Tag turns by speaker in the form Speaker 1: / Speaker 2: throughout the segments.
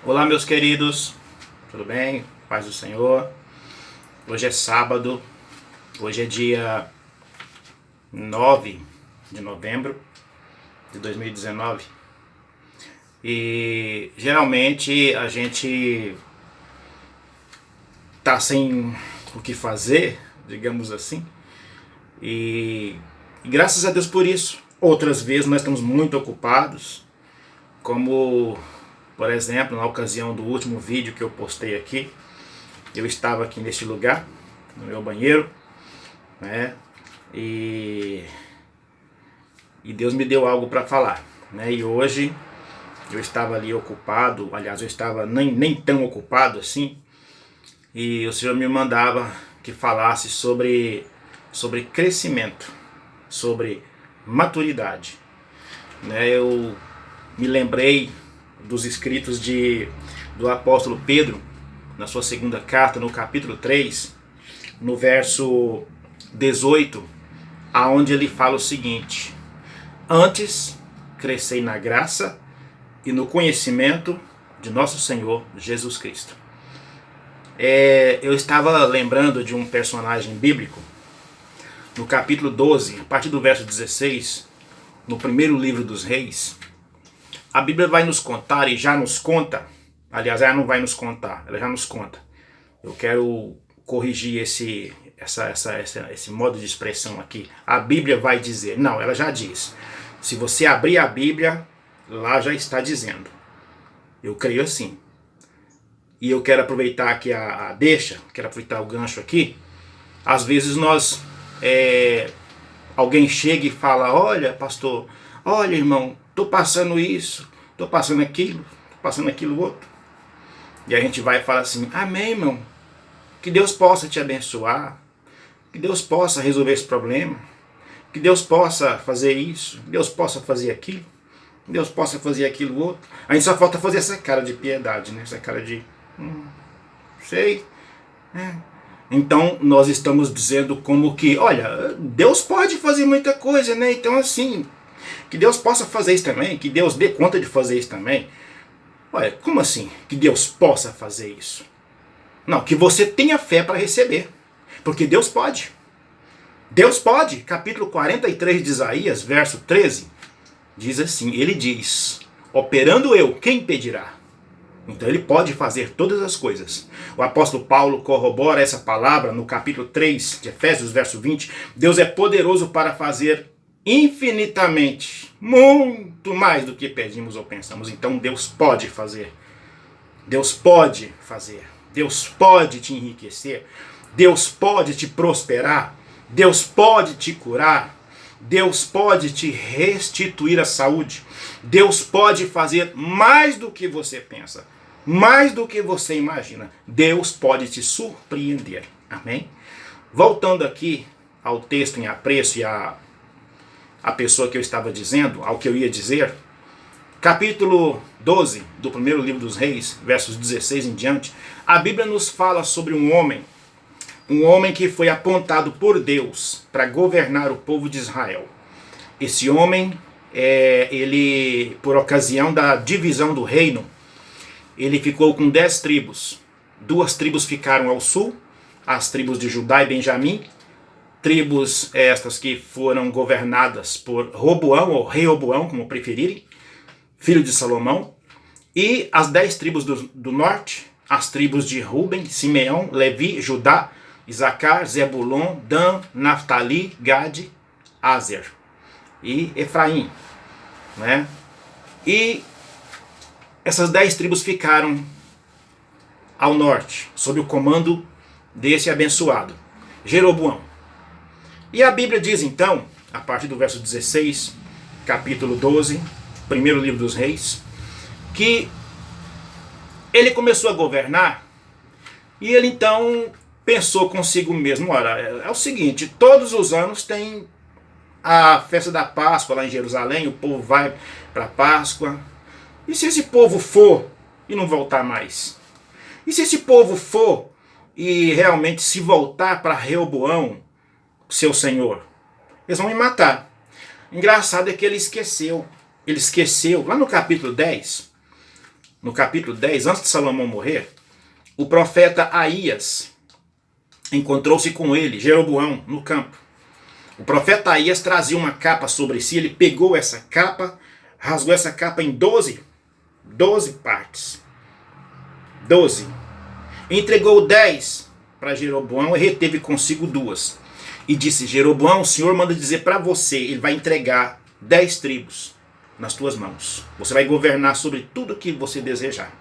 Speaker 1: Olá, meus queridos, tudo bem? Paz do Senhor. Hoje é sábado, hoje é dia 9 de novembro de 2019 e geralmente a gente tá sem o que fazer, digamos assim, e graças a Deus por isso. Outras vezes nós estamos muito ocupados, como por exemplo na ocasião do último vídeo que eu postei aqui. Eu estava aqui neste lugar, no meu banheiro, né? E Deus me deu algo para falar, né? E hoje eu estava ali ocupado, aliás, eu estava nem tão ocupado assim, e o Senhor me mandava que falasse sobre crescimento, sobre maturidade, né? Eu me lembrei dos escritos do apóstolo Pedro, na sua segunda carta, no capítulo 3, no verso 18, aonde ele fala o seguinte: antes crescei na graça e no conhecimento de nosso Senhor Jesus Cristo. Eu estava lembrando de um personagem bíblico, no capítulo 12, a partir do verso 16, no primeiro livro dos Reis. A Bíblia vai nos contar e já nos conta, aliás, ela não vai nos contar, ela já nos conta. Eu quero corrigir esse modo de expressão aqui. A Bíblia vai dizer. Não, ela já diz. Se você abrir a Bíblia, lá já está dizendo. Eu creio assim. E eu quero aproveitar aqui quero aproveitar o gancho aqui. Às vezes alguém chega e fala: olha, pastor, olha, irmão, estou passando isso, estou passando aquilo outro. E a gente vai e fala assim: amém, irmão. Que Deus possa te abençoar, que Deus possa resolver esse problema, que Deus possa fazer isso, que Deus possa fazer aquilo, que Deus possa fazer aquilo outro. A gente só falta fazer essa cara de piedade, né? Essa cara de sei. Então nós estamos dizendo como que, olha, Deus pode fazer muita coisa, né? Então assim, que Deus possa fazer isso também, que Deus dê conta de fazer isso também. Olha, como assim que Deus possa fazer isso? Não, que você tenha fé para receber. Porque Deus pode. Deus pode. Capítulo 43 de Isaías, verso 13, diz assim, ele diz: operando eu, quem impedirá? Então ele pode fazer todas as coisas. O apóstolo Paulo corrobora essa palavra no capítulo 3 de Efésios, verso 20. Deus é poderoso para fazer infinitamente, muito mais do que pedimos ou pensamos. Então Deus pode fazer. Deus pode fazer. Deus pode te enriquecer, Deus pode te prosperar, Deus pode te curar, Deus pode te restituir a saúde, Deus pode fazer mais do que você pensa, mais do que você imagina. Deus pode te surpreender, amém? Voltando aqui ao texto em apreço e a pessoa que eu estava dizendo, ao que eu ia dizer, capítulo 12 do primeiro livro dos Reis, versos 16 em diante, a Bíblia nos fala sobre um homem que foi apontado por Deus para governar o povo de Israel. Esse homem, ele, por ocasião da divisão do reino, ele ficou com 10 tribos. 2 tribos ficaram ao sul, as tribos de Judá e Benjamim, tribos estas que foram governadas por Roboão, ou Reoboão, como preferirem, filho de Salomão, e as 10 tribos do norte, as tribos de Ruben, Simeão, Levi, Judá, Isacar, Zebulon, Dan, Naftali, Gade, Aser e Efraim, né? E essas 10 tribos ficaram ao norte, sob o comando desse abençoado, Jeroboão. E a Bíblia diz então, a partir do verso 16, capítulo 12, primeiro livro dos Reis, que ele começou a governar e ele então pensou consigo mesmo: olha, é o seguinte, todos os anos tem a festa da Páscoa lá em Jerusalém, o povo vai para a Páscoa, e se esse povo for e não voltar mais? E se esse povo for e realmente se voltar para Reoboão, seu senhor? Eles vão me matar. Engraçado é que ele esqueceu lá no capítulo 10, no capítulo 10, antes de Salomão morrer, o profeta Aías encontrou-se com ele, Jeroboão, no campo. O profeta Aías trazia uma capa sobre si, ele pegou essa capa, rasgou essa capa em 12 partes. 12. Entregou 10 para Jeroboão e reteve consigo 2. E disse: Jeroboão, o Senhor manda dizer para você, ele vai entregar 10 tribos nas tuas mãos. Você vai governar sobre tudo que você desejar.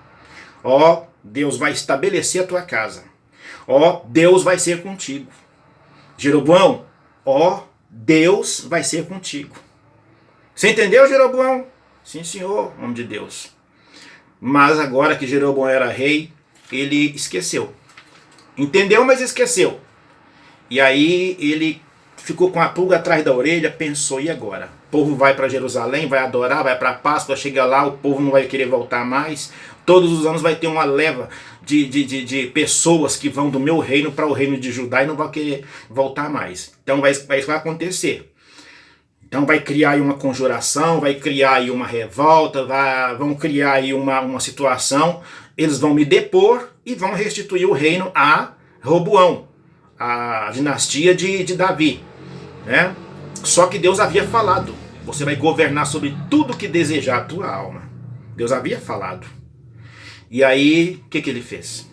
Speaker 1: Ó, Deus vai estabelecer a tua casa. Ó, Deus vai ser contigo. Jeroboão, ó, Deus vai ser contigo. Você entendeu, Jeroboão? Sim, senhor, homem de Deus. Mas agora que Jeroboão era rei, ele esqueceu. Entendeu, mas esqueceu. E aí ele ficou com a pulga atrás da orelha, pensou: e agora? O povo vai para Jerusalém, vai adorar, vai para Páscoa, chega lá, o povo não vai querer voltar mais. Todos os anos vai ter uma leva de pessoas que vão do meu reino para o reino de Judá e não vão querer voltar mais. Então isso vai acontecer. Então vai criar aí uma conjuração, vai criar aí uma revolta, vão criar aí uma situação. Eles vão me depor e vão restituir o reino a Roboão, a dinastia de Davi, né? Só que Deus havia falado: você vai governar sobre tudo que desejar a tua alma. Deus havia falado. E aí, o que ele fez?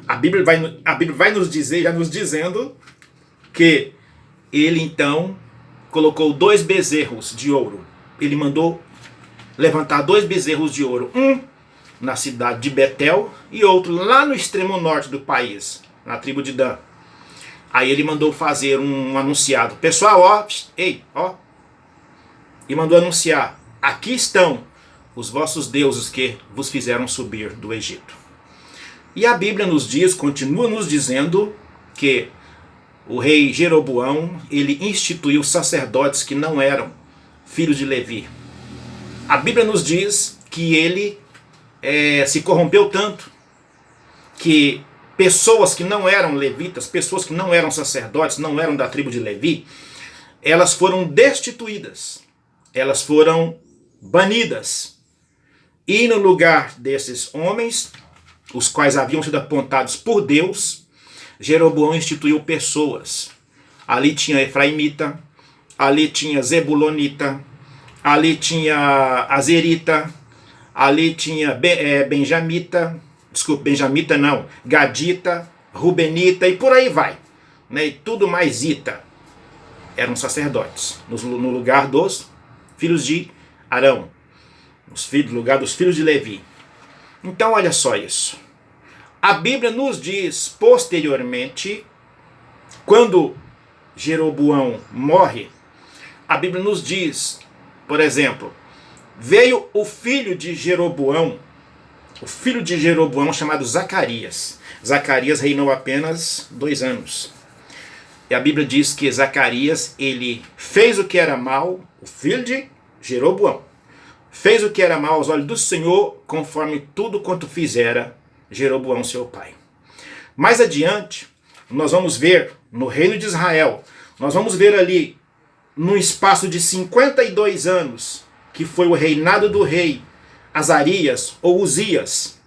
Speaker 1: A Bíblia vai nos dizer, já nos dizendo, que ele então colocou 2 bezerros de ouro. Ele mandou levantar 2 bezerros de ouro. Um na cidade de Betel e outro lá no extremo norte do país, na tribo de Dan. Aí ele mandou fazer um anunciado. Pessoal, ó, ei, ó. E mandou anunciar: aqui estão os vossos deuses que vos fizeram subir do Egito. E a Bíblia nos diz, continua nos dizendo, que o rei Jeroboão, ele instituiu sacerdotes que não eram filhos de Levi. A Bíblia nos diz que ele se corrompeu tanto que pessoas que não eram levitas, pessoas que não eram sacerdotes, não eram da tribo de Levi, elas foram destituídas, elas foram banidas. E no lugar desses homens, os quais haviam sido apontados por Deus, Jeroboão instituiu pessoas. Ali tinha Efraimita, ali tinha Zebulonita, ali tinha Azerita, ali tinha Benjamita, Gadita, Rubenita e por aí vai, né? E tudo mais Ita. Eram sacerdotes, no lugar dos filhos de Arão, no lugar dos filhos de Levi. Então olha só isso. A Bíblia nos diz posteriormente, quando Jeroboão morre, a Bíblia nos diz, por exemplo, veio o filho de Jeroboão chamado Zacarias. Zacarias reinou apenas 2 anos. E a Bíblia diz que Zacarias, ele fez o que era mal, o filho de Jeroboão, fez o que era mal aos olhos do Senhor, conforme tudo quanto fizera Jeroboão, seu pai. Mais adiante, nós vamos ver no reino de Israel, nós vamos ver ali, num espaço de 52 anos, que foi o reinado do rei Azarias ou Uzias,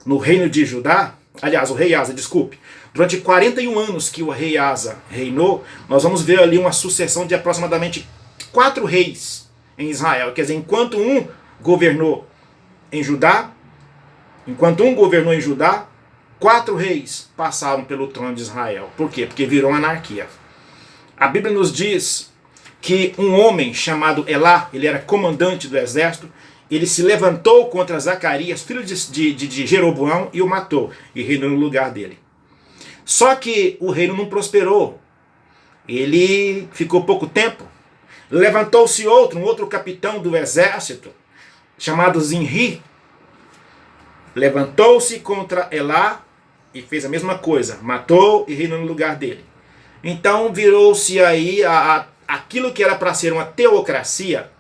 Speaker 1: no reino de Judá, aliás, o rei Asa, desculpe, durante 41 anos que o rei Asa reinou, nós vamos ver ali uma sucessão de aproximadamente 4 reis em Israel. Quer dizer, enquanto um governou em Judá, 4 reis passaram pelo trono de Israel. Por quê? Porque virou anarquia. A Bíblia nos diz que um homem chamado Elá, ele era comandante do exército, ele se levantou contra Zacarias, filho de Jeroboão, e o matou, e reinou no lugar dele. Só que o reino não prosperou. Ele ficou pouco tempo. Levantou-se um outro capitão do exército, chamado Zinri. Levantou-se contra Elá e fez a mesma coisa. Matou e reinou no lugar dele. Então virou-se aí aquilo que era para ser uma teocracia,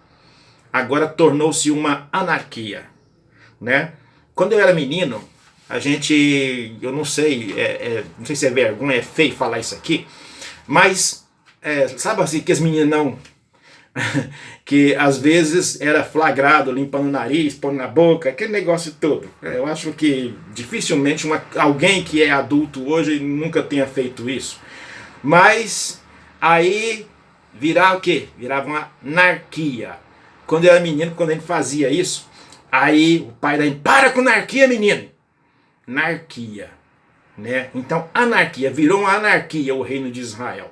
Speaker 1: agora tornou-se uma anarquia, né? Quando eu era menino, eu não sei, não sei se é vergonha, é feio falar isso aqui, mas sabe assim que as meninas que às vezes era flagrado limpando o nariz, pondo na boca, aquele negócio todo. Eu acho que dificilmente alguém que é adulto hoje nunca tenha feito isso. Mas aí virava o quê? Virava uma anarquia. Quando eu era menino, quando a gente fazia isso, aí o pai da gente, para com anarquia, menino! Anarquia. Né? Então, anarquia, virou uma anarquia o reino de Israel.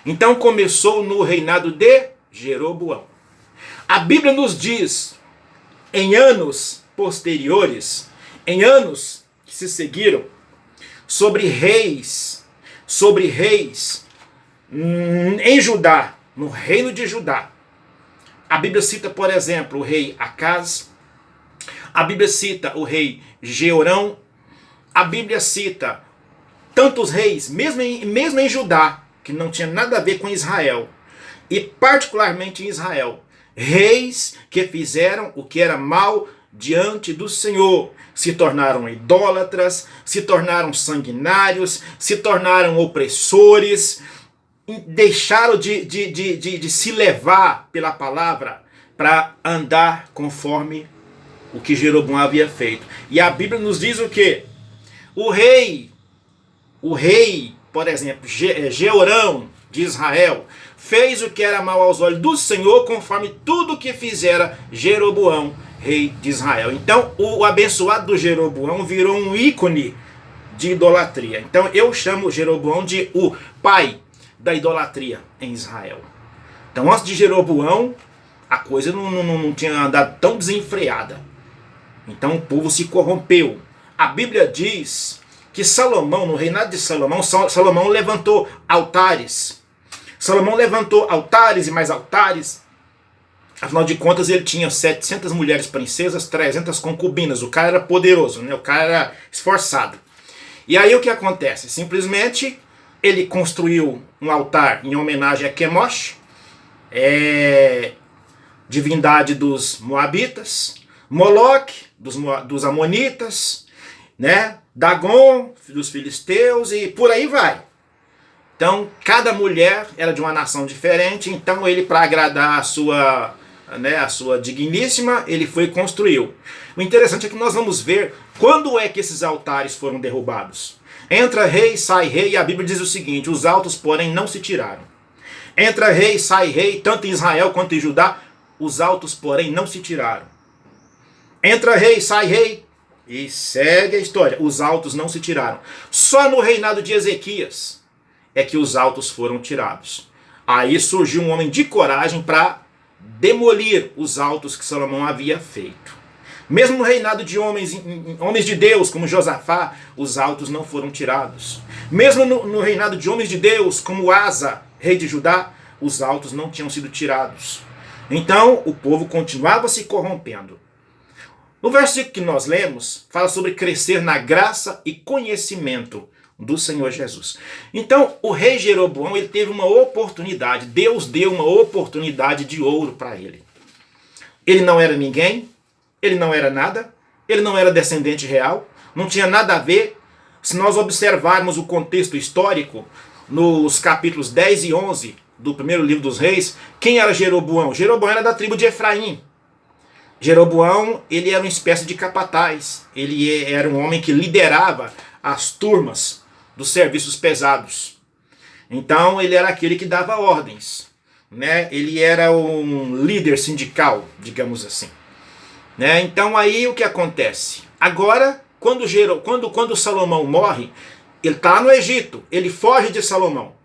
Speaker 1: Então começou no reinado de Jeroboão. A Bíblia nos diz, em anos posteriores, em anos que se seguiram, sobre reis em Judá, no reino de Judá. A Bíblia cita, por exemplo, o rei Acaz, a Bíblia cita o rei Jeorão, a Bíblia cita tantos reis, mesmo em Judá, que não tinha nada a ver com Israel, e particularmente em Israel, reis que fizeram o que era mal diante do Senhor, se tornaram idólatras, se tornaram sanguinários, se tornaram opressores, deixaram de se levar pela palavra para andar conforme o que Jeroboão havia feito. E a Bíblia nos diz o quê? O rei, por exemplo, Jeorão de Israel, fez o que era mal aos olhos do Senhor, conforme tudo que fizera Jeroboão, rei de Israel. Então, o abençoado do Jeroboão virou um ícone de idolatria. Então, eu chamo Jeroboão de o pai da idolatria em Israel. Então, antes de Jeroboão, a coisa não tinha andado tão desenfreada. Então, o povo se corrompeu. A Bíblia diz que Salomão, no reinado de Salomão, Salomão levantou altares. Salomão levantou altares e mais altares. Afinal de contas, ele tinha 700 mulheres princesas, 300 concubinas. O cara era poderoso, né? O cara era esforçado. E aí o que acontece? Simplesmente ele construiu um altar em homenagem a Quemosh, divindade dos Moabitas, Moloque, dos Amonitas, né? Dagon, dos filisteus, e por aí vai. Então, cada mulher era de uma nação diferente, então ele, para agradar a sua digníssima, ele foi e construiu. O interessante é que nós vamos ver quando é que esses altares foram derrubados. Entra rei, sai rei, e a Bíblia diz o seguinte: os altos, porém, não se tiraram. Entra rei, sai rei, tanto em Israel quanto em Judá, os altos, porém, não se tiraram. Entra rei, sai rei, e segue a história. Os altos não se tiraram. Só no reinado de Ezequias é que os altos foram tirados. Aí surgiu um homem de coragem para demolir os altos que Salomão havia feito. Mesmo no reinado de homens de Deus, como Josafá, os altos não foram tirados. Mesmo no reinado de homens de Deus, como Asa, rei de Judá, os altos não tinham sido tirados. Então, o povo continuava se corrompendo. No versículo que nós lemos, fala sobre crescer na graça e conhecimento do Senhor Jesus. Então, o rei Jeroboão, ele teve uma oportunidade. Deus deu uma oportunidade de ouro para ele. Ele não era ninguém, ele não era nada, ele não era descendente real, não tinha nada a ver. Se nós observarmos o contexto histórico, nos capítulos 10 e 11 do primeiro livro dos reis, quem era Jeroboão? Jeroboão era da tribo de Efraim. Jeroboão, ele era uma espécie de capataz. Ele era um homem que liderava as turmas dos serviços pesados. Então, ele era aquele que dava ordens, né? Ele era um líder sindical, digamos assim. Né? Então, aí o que acontece? Agora, quando Salomão morre, ele está no Egito, ele foge de Salomão.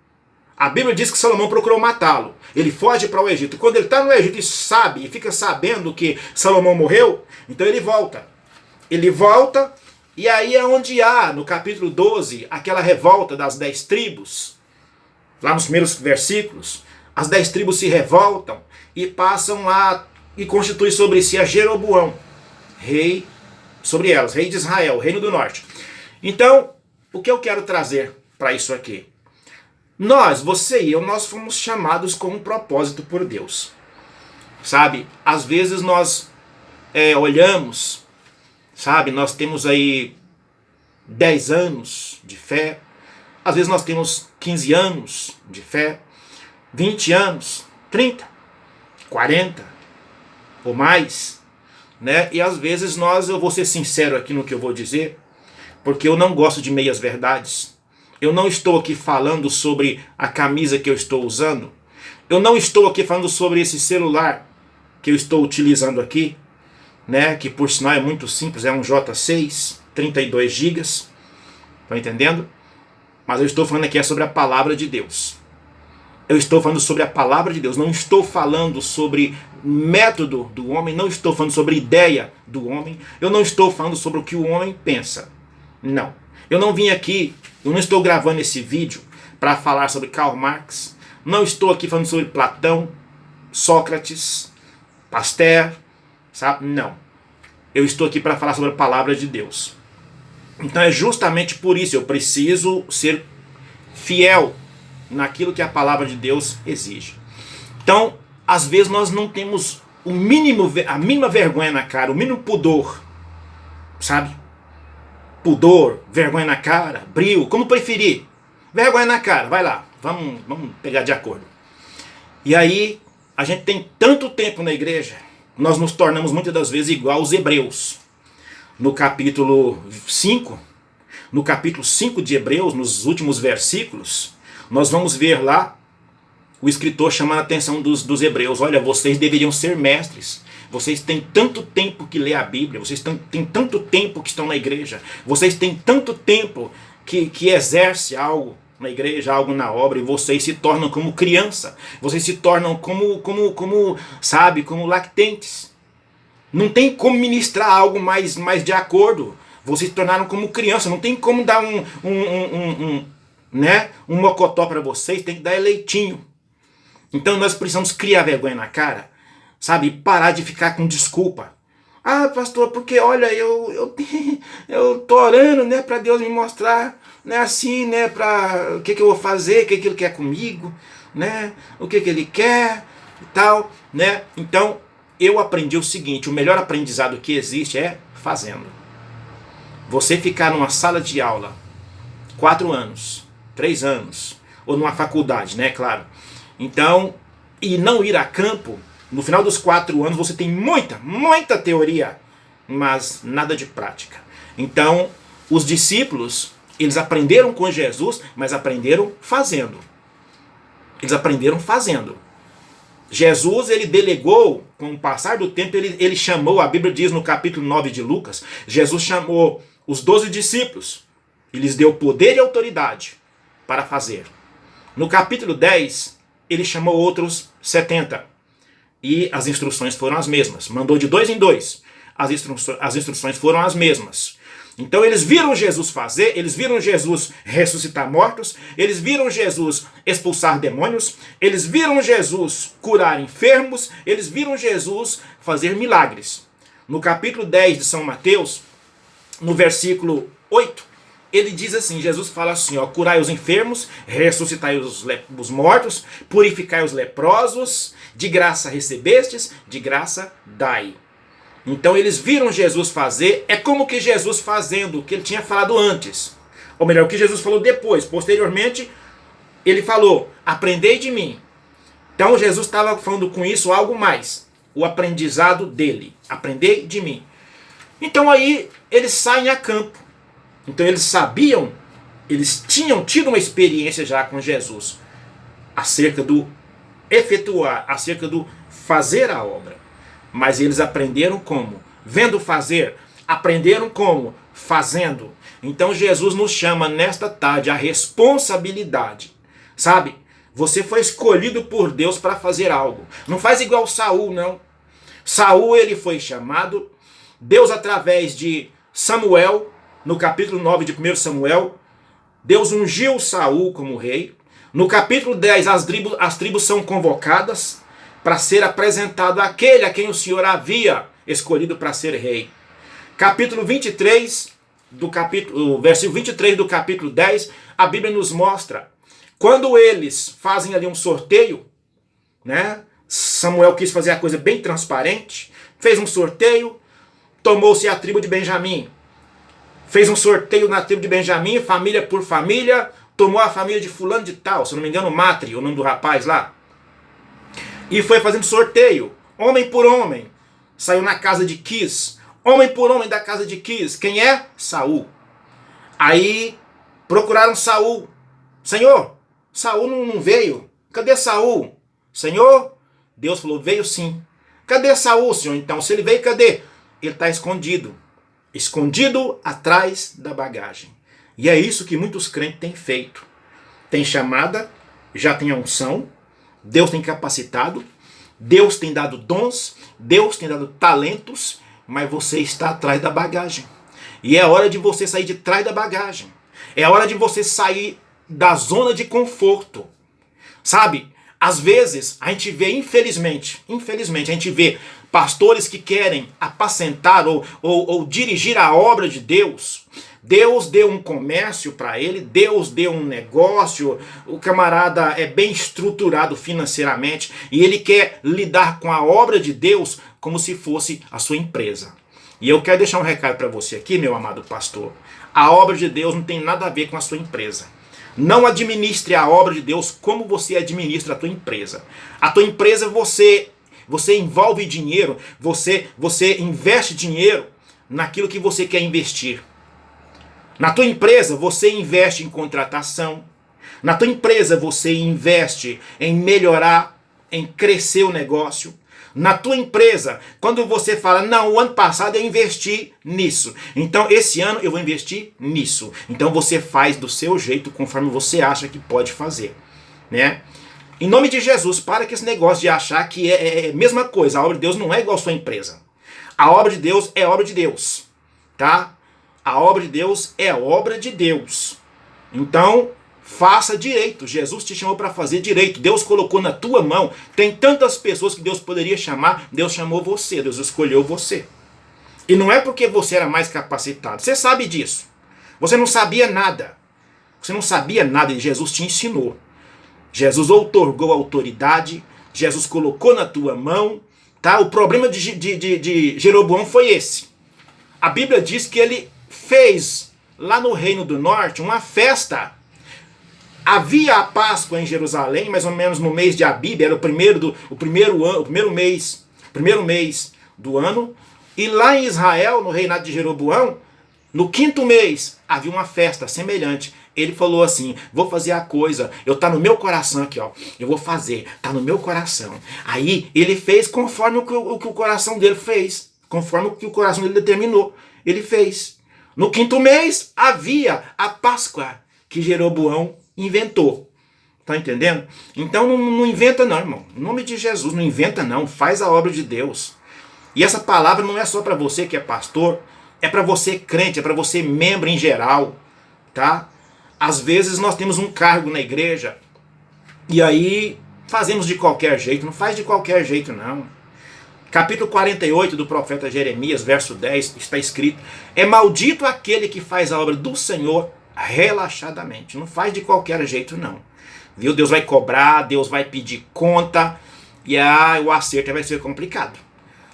Speaker 1: A Bíblia diz que Salomão procurou matá-lo. Ele foge para o Egito. Quando ele está no Egito e fica sabendo que Salomão morreu, então ele volta. Ele volta, e aí é onde há, no capítulo 12, aquela revolta das 10 tribos. Lá nos primeiros versículos, as 10 tribos se revoltam e passam e constituem sobre si a Jeroboão, rei sobre elas, rei de Israel, reino do norte. Então, o que eu quero trazer para isso aqui? Nós, você e eu, nós fomos chamados com um propósito por Deus. Sabe? Às vezes nós olhamos, sabe? Nós temos aí 10 anos de fé. Às vezes nós temos 15 anos de fé, 20 anos, 30. 40 ou mais, né? E às vezes eu vou ser sincero aqui no que eu vou dizer, porque eu não gosto de meias verdades. Eu não estou aqui falando sobre a camisa que eu estou usando. Eu não estou aqui falando sobre esse celular que eu estou utilizando aqui, né? Que por sinal é muito simples, é um J6, 32 GB. Tá entendendo? Mas eu estou falando aqui sobre a palavra de Deus. Eu estou falando sobre a palavra de Deus. Não estou falando sobre método do homem. Não estou falando sobre ideia do homem. Eu não estou falando sobre o que o homem pensa. Não. Eu não vim aqui, eu não estou gravando esse vídeo para falar sobre Karl Marx. Não estou aqui falando sobre Platão, Sócrates, Pasteur, sabe? Não. Eu estou aqui para falar sobre a palavra de Deus. Então é justamente por isso eu preciso ser fiel naquilo que a palavra de Deus exige. Então, às vezes nós não temos a mínima vergonha na cara, o mínimo pudor, sabe? Pudor, vergonha na cara, brio, como preferir. Vergonha na cara, vai lá, vamos pegar de acordo. E aí, a gente tem tanto tempo na igreja, nós nos tornamos muitas das vezes igual aos hebreus. No capítulo 5 de Hebreus, nos últimos versículos, nós vamos ver lá o escritor chamando a atenção dos hebreus. Olha, vocês deveriam ser mestres. Vocês têm tanto tempo que lê a Bíblia. Vocês têm tanto tempo que estão na igreja. Vocês têm tanto tempo que exerce algo na igreja, algo na obra. E vocês se tornam como criança. Vocês se tornam como lactentes. Não tem como ministrar algo mais de acordo. Vocês se tornaram como criança. Não tem como dar um mocotó para vocês, tem que dar leitinho. Então nós precisamos criar vergonha na cara, sabe? E parar de ficar com desculpa. Ah, pastor, porque olha, eu tô orando, né, para Deus me mostrar, né, assim, né, para o que eu vou fazer, o que ele quer comigo, né, o que ele quer e tal, né? Então eu aprendi o seguinte: o melhor aprendizado que existe é fazendo. Você ficar numa sala de aula 4 anos, 3 anos, ou numa faculdade, né, claro. Então, e não ir a campo, no final dos 4 anos você tem muita teoria, mas nada de prática. Então, os discípulos, eles aprenderam com Jesus, mas aprenderam fazendo. Eles aprenderam fazendo. Jesus, ele delegou, com o passar do tempo, ele chamou, a Bíblia diz no capítulo 9 de Lucas, Jesus chamou os 12 discípulos, e lhes deu poder e autoridade para fazer. No capítulo 10, ele chamou outros 70. E as instruções foram as mesmas. Mandou de 2 em 2. As instruções foram as mesmas. Então eles viram Jesus fazer, eles viram Jesus ressuscitar mortos, eles viram Jesus expulsar demônios, eles viram Jesus curar enfermos, eles viram Jesus fazer milagres. No capítulo 10 de São Mateus, no versículo 8, ele diz assim, Jesus fala assim, ó: curai os enfermos, ressuscitai os mortos, purificai os leprosos, de graça recebestes, de graça dai. Então eles viram Jesus fazer, é como que Jesus fazendo o que ele tinha falado antes. Ou melhor, o que Jesus falou depois. Posteriormente, ele falou, aprendei de mim. Então Jesus estava falando com isso algo mais. O aprendizado dele. Aprendei de mim. Então aí eles saem a campo. Então eles sabiam, eles tinham tido uma experiência já com Jesus. Acerca do efetuar, acerca do fazer a obra. Mas eles aprenderam como? Vendo fazer. Aprenderam como? Fazendo. Então Jesus nos chama nesta tarde a responsabilidade. Sabe? Você foi escolhido por Deus para fazer algo. Não faz igual Saul, não. Saul, ele foi chamado. Deus, através de Samuel, no capítulo 9 de 1 Samuel, Deus ungiu Saul como rei. No capítulo 10, as tribos são convocadas para ser apresentado aquele a quem o Senhor havia escolhido para ser rei. Capítulo 23, versículo 23 do capítulo 10, a Bíblia nos mostra, quando eles fazem ali um sorteio, né? Samuel quis fazer a coisa bem transparente, fez um sorteio, tomou-se a tribo de Benjamim. Fez um sorteio na tribo de Benjamim, família por família, tomou a família de fulano de tal, se não me engano, Matre, o nome do rapaz lá. E foi fazendo sorteio, homem por homem. Saiu na casa de Quis, homem por homem da casa de Quis. Quem é? Saul. Aí procuraram Saul. Senhor, Saul não veio. Cadê Saul? Senhor, Deus falou, veio sim. Cadê Saul, Senhor? Então, se ele veio, cadê? Ele está escondido. Escondido atrás da bagagem. E é isso que muitos crentes têm feito. Tem chamada, já tem a unção, Deus tem capacitado, Deus tem dado dons, Deus tem dado talentos, mas você está atrás da bagagem. E é hora de você sair de trás da bagagem. É hora de você sair da zona de conforto. Sabe? Às vezes, a gente vê, infelizmente, a gente vê pastores que querem apacentar ou dirigir a obra de Deus. Deus deu um comércio para ele, Deus deu um negócio, o camarada é bem estruturado financeiramente e ele quer lidar com a obra de Deus como se fosse a sua empresa. E eu quero deixar um recado para você aqui, meu amado pastor. A obra de Deus não tem nada a ver com a sua empresa. Não administre a obra de Deus como você administra a tua empresa. A tua empresa você envolve dinheiro, você investe dinheiro naquilo que você quer investir. Na tua empresa você investe em contratação. Na tua empresa você investe em melhorar, em crescer o negócio. Na tua empresa, quando você fala, não, o ano passado eu investi nisso, então esse ano eu vou investir nisso. Então você faz do seu jeito, conforme você acha que pode fazer, né? Em nome de Jesus, para com esse negócio de achar que é a mesma coisa. A obra de Deus não é igual a sua empresa. A obra de Deus é obra de Deus, tá? A obra de Deus é obra de Deus. Então, faça direito. Jesus te chamou para fazer direito. Deus colocou na tua mão. Tem tantas pessoas que Deus poderia chamar. Deus chamou você. Deus escolheu você. E não é porque você era mais capacitado. Você sabe disso. Você não sabia nada. Você não sabia nada e Jesus te ensinou. Jesus outorgou autoridade. Jesus colocou na tua mão. Tá? O problema de Jeroboão foi esse. A Bíblia diz que ele fez lá no Reino do Norte uma festa. Havia a Páscoa em Jerusalém, mais ou menos no mês de Abib, era o primeiro mês do ano. E lá em Israel, no reinado de Jeroboão, no 5º mês, havia uma festa semelhante. Ele falou assim, vou fazer a coisa, tá no meu coração aqui, ó. Eu vou fazer, tá no meu coração. Aí ele fez conforme o que o coração dele fez, conforme o que o coração dele determinou. Ele fez. No 5º mês, havia a Páscoa que Jeroboão inventou. Tá entendendo? Então não inventa não, irmão. Em nome de Jesus, não inventa não. Faz a obra de Deus. E essa palavra não é só para você que é pastor. É para você crente, é para você membro em geral. Tá? Às vezes nós temos um cargo na igreja. E aí fazemos de qualquer jeito. Não faz de qualquer jeito não. Capítulo 48 do profeta Jeremias, verso 10, está escrito: é maldito aquele que faz a obra do Senhor relaxadamente. Não faz de qualquer jeito não. Viu? Deus vai cobrar, Deus vai pedir conta. E o acerto vai ser complicado.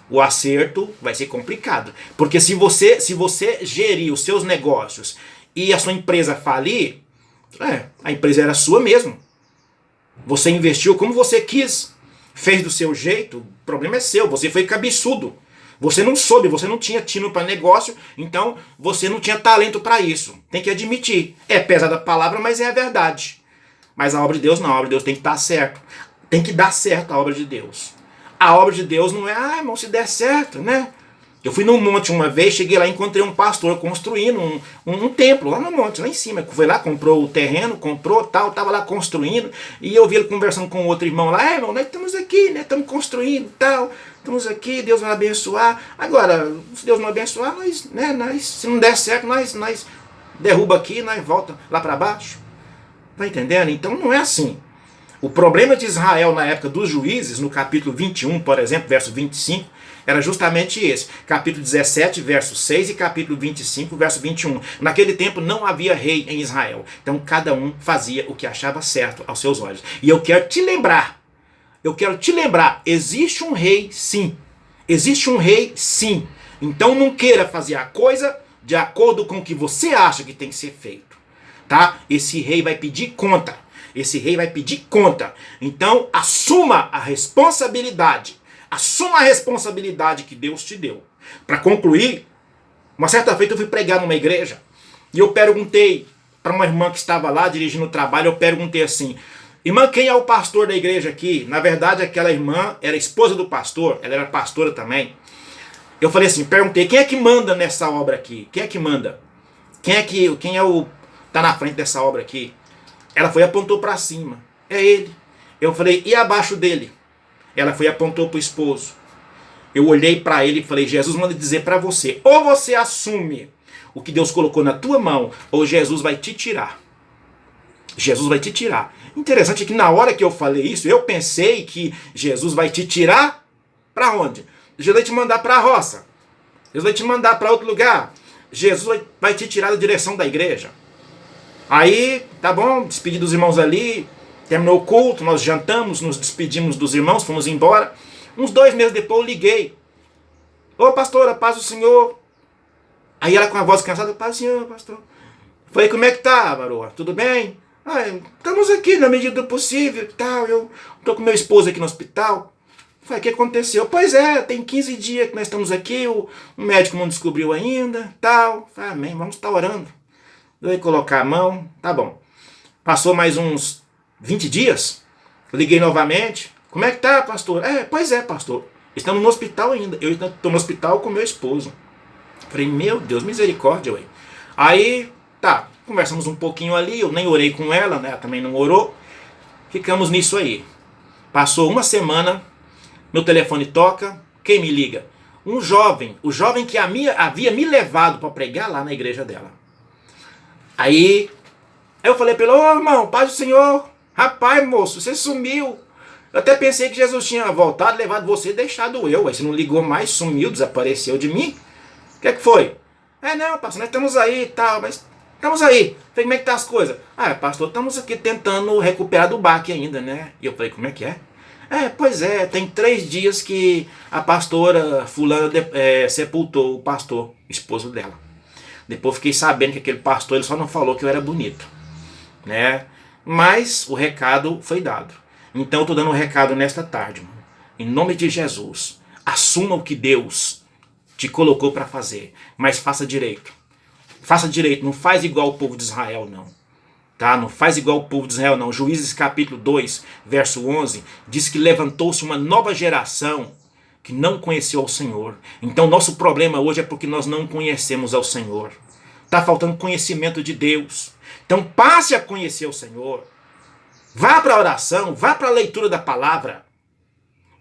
Speaker 1: O acerto vai ser complicado. Porque se você gerir os seus negócios e a sua empresa falir, a empresa era sua mesmo. Você investiu como você quis. Fez do seu jeito, o problema é seu, você foi cabeçudo. Você não soube, você não tinha tino para negócio, então você não tinha talento para isso. Tem que admitir. É pesada a palavra, mas é a verdade. Mas a obra de Deus não, a obra de Deus tem que estar certo. Tem que dar certo a obra de Deus. A obra de Deus não é, irmão, se der certo, né? Eu fui num monte uma vez, cheguei lá e encontrei um pastor construindo um templo lá no monte, lá em cima. Foi lá, comprou o terreno, tava lá construindo. E eu vi ele conversando com outro irmão lá. Irmão, nós estamos aqui, né? Estamos construindo tal. Estamos aqui, Deus vai abençoar. Agora, se Deus não abençoar, se não der certo, nós derruba aqui, nós volta lá para baixo. Tá entendendo? Então não é assim. O problema de Israel na época dos juízes, no capítulo 21, por exemplo, verso 25, era justamente esse. Capítulo 17, verso 6 e capítulo 25, verso 21. Naquele tempo não havia rei em Israel. Então cada um fazia o que achava certo aos seus olhos. E eu quero te lembrar, existe um rei sim. Existe um rei sim. Então não queira fazer a coisa de acordo com o que você acha que tem que ser feito. Tá? Esse rei vai pedir conta. Esse rei vai pedir conta. Então, assuma a responsabilidade. Assuma a responsabilidade que Deus te deu. Para concluir, uma certa feita eu fui pregar numa igreja e eu perguntei para uma irmã que estava lá dirigindo o trabalho, eu perguntei assim: irmã, quem é o pastor da igreja aqui? Na verdade, aquela irmã era esposa do pastor, ela era pastora também. Eu falei assim, perguntei, quem é que manda nessa obra aqui? Quem é que manda? Quem é o tá na frente dessa obra aqui? Ela foi e apontou para cima. É ele. Eu falei, e abaixo dele? Ela foi e apontou para o esposo. Eu olhei para ele e falei, Jesus manda dizer para você, ou você assume o que Deus colocou na tua mão, ou Jesus vai te tirar. Jesus vai te tirar. Interessante que na hora que eu falei isso, eu pensei que Jesus vai te tirar para onde? Jesus vai te mandar para a roça. Jesus vai te mandar para outro lugar. Jesus vai te tirar da direção da igreja. Aí, tá bom, despedi dos irmãos ali, terminou o culto, nós jantamos, nos despedimos dos irmãos, fomos embora. Uns 2 meses depois eu liguei. Ô pastora, paz do Senhor. Aí ela com a voz cansada, paz do Senhor, pastor. Falei, como é que tá, varoa? Tudo bem? Estamos aqui na medida do possível e tal. Eu tô com meu esposo aqui no hospital. Falei, o que aconteceu? Pois é, tem 15 dias que nós estamos aqui, o médico não descobriu ainda, tal. Falei, amém, vamos estar orando. Eu ia colocar a mão, tá bom. Passou mais uns 20 dias, liguei novamente. Como é que tá, pastor? Pois é, pastor. Estamos no hospital ainda. Eu estou no hospital com meu esposo. Falei, meu Deus, misericórdia, ué. Aí, tá, conversamos um pouquinho ali, eu nem orei com ela, né? Ela também não orou. Ficamos nisso aí. Passou uma semana, meu telefone toca, quem me liga? Um jovem, o jovem que havia me levado para pregar lá na igreja dela. Aí eu falei para ele, ô irmão, paz do Senhor. Rapaz, moço, você sumiu. Eu até pensei que Jesus tinha voltado, levado você e deixado eu. Aí você não ligou mais, sumiu, desapareceu de mim. O que é que foi? Não, pastor, nós estamos aí e tal, mas estamos aí. Falei, como é que tá as coisas? Pastor, estamos aqui tentando recuperar do baque ainda, né? E eu falei, como é que é? Pois é, tem 3 dias que a pastora fulana sepultou o pastor, esposo dela. Depois fiquei sabendo que aquele pastor, ele só não falou que eu era bonito, né? Mas o recado foi dado. Então eu estou dando um recado nesta tarde, mano. Em nome de Jesus, assuma o que Deus te colocou para fazer, mas faça direito. Faça direito, não faz igual o povo de Israel, não. Tá? Não faz igual o povo de Israel, não. Juízes capítulo 2, verso 11, diz que levantou-se uma nova geração que não conheceu ao Senhor. Então nosso problema hoje é porque nós não conhecemos ao Senhor. Está faltando conhecimento de Deus. Então passe a conhecer o Senhor. Vá para a oração, vá para a leitura da palavra.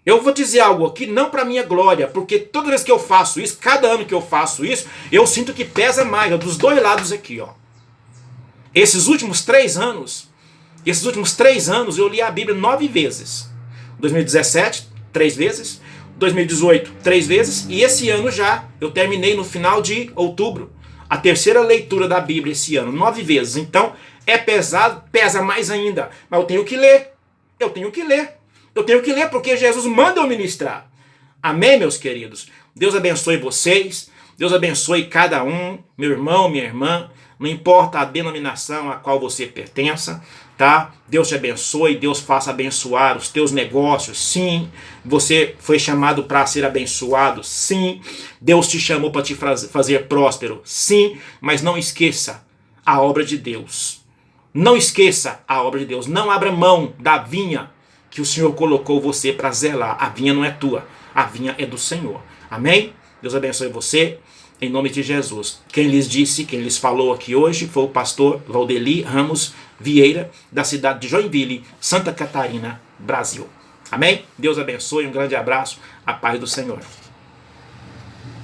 Speaker 1: Eu vou dizer algo aqui, não para minha glória, porque toda vez que eu faço isso, cada ano que eu faço isso, eu sinto que pesa mais, dos 2 lados aqui, ó. Esses últimos 3 anos eu li a Bíblia 9 vezes. 2017, 3 vezes. 2018, 3 vezes. E esse ano já, eu terminei no final de outubro. A 3ª leitura da Bíblia esse ano, 9 vezes. Então, é pesado, pesa mais ainda. Mas eu tenho que ler. Eu tenho que ler porque Jesus manda eu ministrar. Amém, meus queridos? Deus abençoe vocês. Deus abençoe cada um, meu irmão, minha irmã. Não importa a denominação a qual você pertença, tá? Deus te abençoe, Deus faça abençoar os teus negócios, sim. Você foi chamado para ser abençoado, sim. Deus te chamou para te fazer próspero, sim. Mas não esqueça a obra de Deus. Não esqueça a obra de Deus. Não abra mão da vinha que o Senhor colocou você para zelar. A vinha não é tua, a vinha é do Senhor. Amém? Deus abençoe você. Em nome de Jesus. Quem lhes falou aqui hoje foi o pastor Valdeli Ramos Vieira, da cidade de Joinville, Santa Catarina, Brasil. Amém? Deus abençoe, um grande abraço, a paz do Senhor.